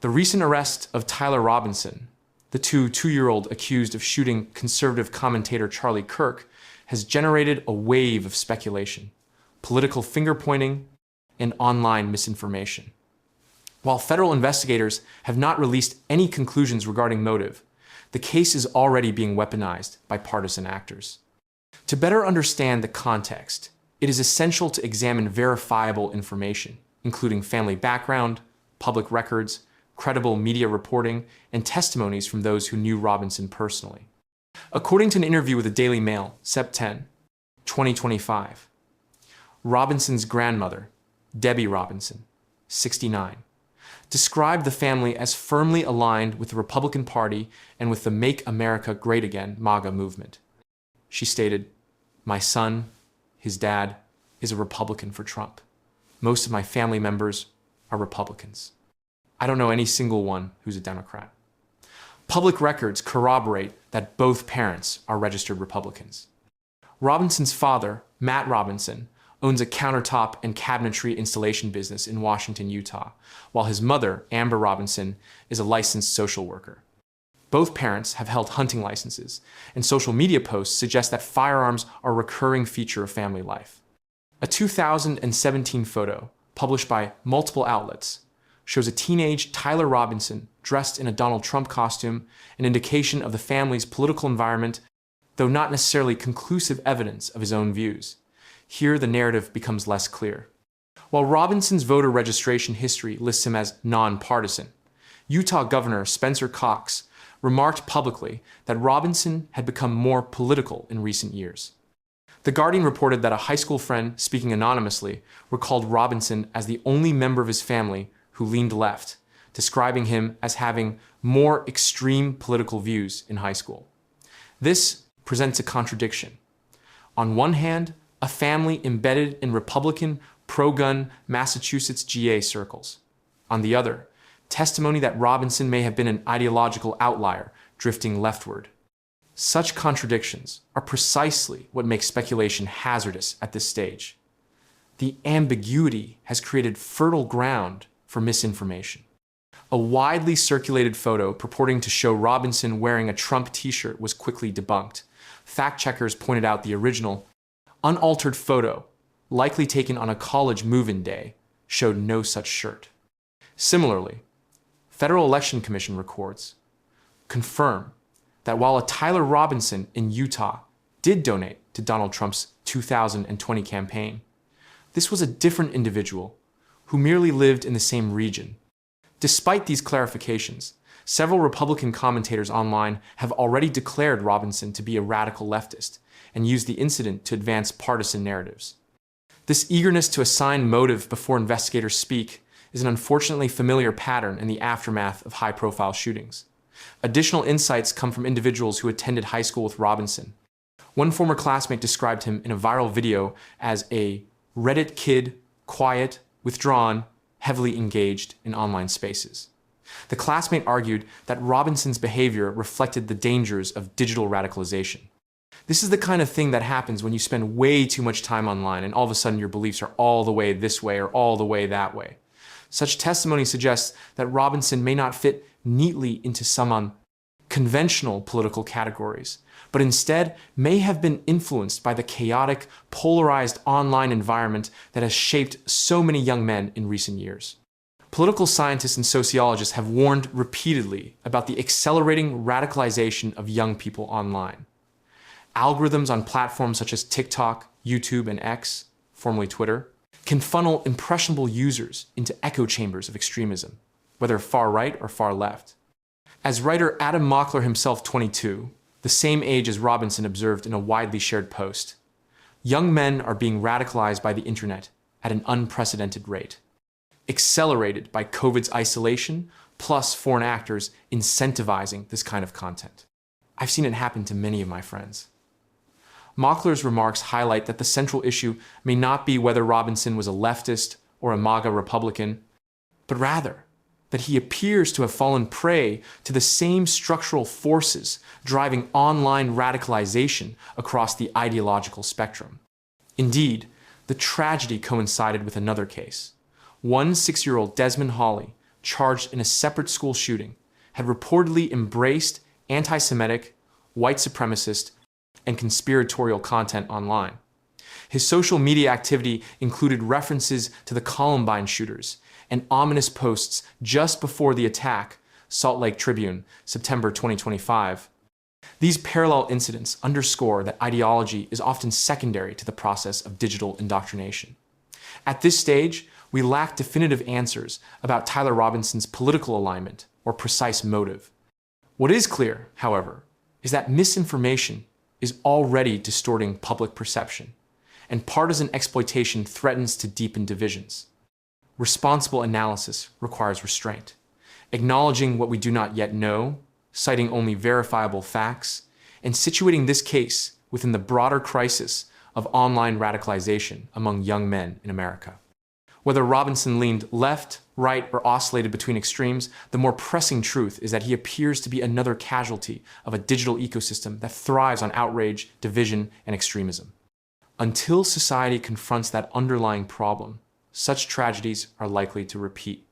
The recent arrest of Tyler Robinson, the two-year-old accused of shooting conservative commentator Charlie Kirk, has generated a wave of speculation, political finger-pointing, and online misinformation. While federal investigators have not released any conclusions regarding motive, the case is already being weaponized by partisan actors. To better understand the context, it is essential to examine verifiable information, including family background, public records, credible media reporting, and testimonies from those who knew Robinson personally. According to an interview with the Daily Mail, Sept. 10, 2025, Robinson's grandmother, Debbie Robinson, 69, described the family as firmly aligned with the Republican Party and with the Make America Great Again MAGA movement. She stated, "My son, his dad, is a Republican for Trump. Most of my family members are Republicans. I don't know any single one who's a Democrat." Public records corroborate that both parents are registered Republicans. Robinson's father, Matt Robinson, owns a countertop and cabinetry installation business in Washington, Utah, while his mother, Amber Robinson, is a licensed social worker. Both parents have held hunting licenses, and social media posts suggest that firearms are a recurring feature of family life. A 2017 photo, published by multiple outlets, shows a teenage Tyler Robinson dressed in a Donald Trump costume, an indication of the family's political environment, though not necessarily conclusive evidence of his own views. Here, the narrative becomes less clear. While Robinson's voter registration history lists him as nonpartisan, Utah Governor Spencer Cox remarked publicly that Robinson had become more political in recent years. The Guardian reported that a high school friend, speaking anonymously, recalled Robinson as the only member of his family who leaned left, describing him as having more extreme political views in high school. This presents a contradiction. On one hand, a family embedded in Republican, pro-gun Massachusetts GA circles. On the other, testimony that Robinson may have been an ideological outlier drifting leftward. Such contradictions are precisely what makes speculation hazardous at this stage. The ambiguity has created fertile ground for misinformation. A widely circulated photo purporting to show Robinson wearing a Trump t-shirt was quickly debunked. Fact-checkers pointed out the original, unaltered photo, likely taken on a college move-in day, showed no such shirt. Similarly, Federal Election Commission records confirm that while a Tyler Robinson in Utah did donate to Donald Trump's 2020 campaign, this was a different individual who merely lived in the same region. Despite these clarifications, several Republican commentators online have already declared Robinson to be a radical leftist and used the incident to advance partisan narratives. This eagerness to assign motive before investigators speak is an unfortunately familiar pattern in the aftermath of high-profile shootings. Additional insights come from individuals who attended high school with Robinson. One former classmate described him in a viral video as a Reddit kid, quiet, withdrawn, heavily engaged in online spaces. The classmate argued that Robinson's behavior reflected the dangers of digital radicalization. This is the kind of thing that happens when you spend way too much time online and all of a sudden your beliefs are all the way this way or all the way that way. Such testimony suggests that Robinson may not fit neatly into some conventional political categories, but instead may have been influenced by the chaotic, polarized online environment that has shaped so many young men in recent years. Political scientists and sociologists have warned repeatedly about the accelerating radicalization of young people online. Algorithms on platforms such as TikTok, YouTube, and X, formerly Twitter, can funnel impressionable users into echo chambers of extremism, whether far right or far left. As writer Adam Mockler himself, 22, the same age as Robinson, observed in a widely shared post, young men are being radicalized by the internet at an unprecedented rate, accelerated by COVID's isolation, plus foreign actors incentivizing this kind of content. I've seen it happen to many of my friends. Mockler's remarks highlight that the central issue may not be whether Robinson was a leftist or a MAGA Republican, but rather that he appears to have fallen prey to the same structural forces driving online radicalization across the ideological spectrum. Indeed, the tragedy coincided with another case. One 6-year-old Desmond Hawley charged in a separate school shooting, had reportedly embraced anti-Semitic, white supremacist, and conspiratorial content online. His social media activity included references to the Columbine shooters and ominous posts just before the attack, Salt Lake Tribune, September 2025. These parallel incidents underscore that ideology is often secondary to the process of digital indoctrination. At this stage, we lack definitive answers about Tyler Robinson's political alignment or precise motive. What is clear, however, is that misinformation is already distorting public perception, and partisan exploitation threatens to deepen divisions. Responsible analysis requires restraint, acknowledging what we do not yet know, citing only verifiable facts, and situating this case within the broader crisis of online radicalization among young men in America. Whether Robinson leaned left, right, or oscillated between extremes, the more pressing truth is that he appears to be another casualty of a digital ecosystem that thrives on outrage, division, and extremism. Until society confronts that underlying problem, such tragedies are likely to repeat.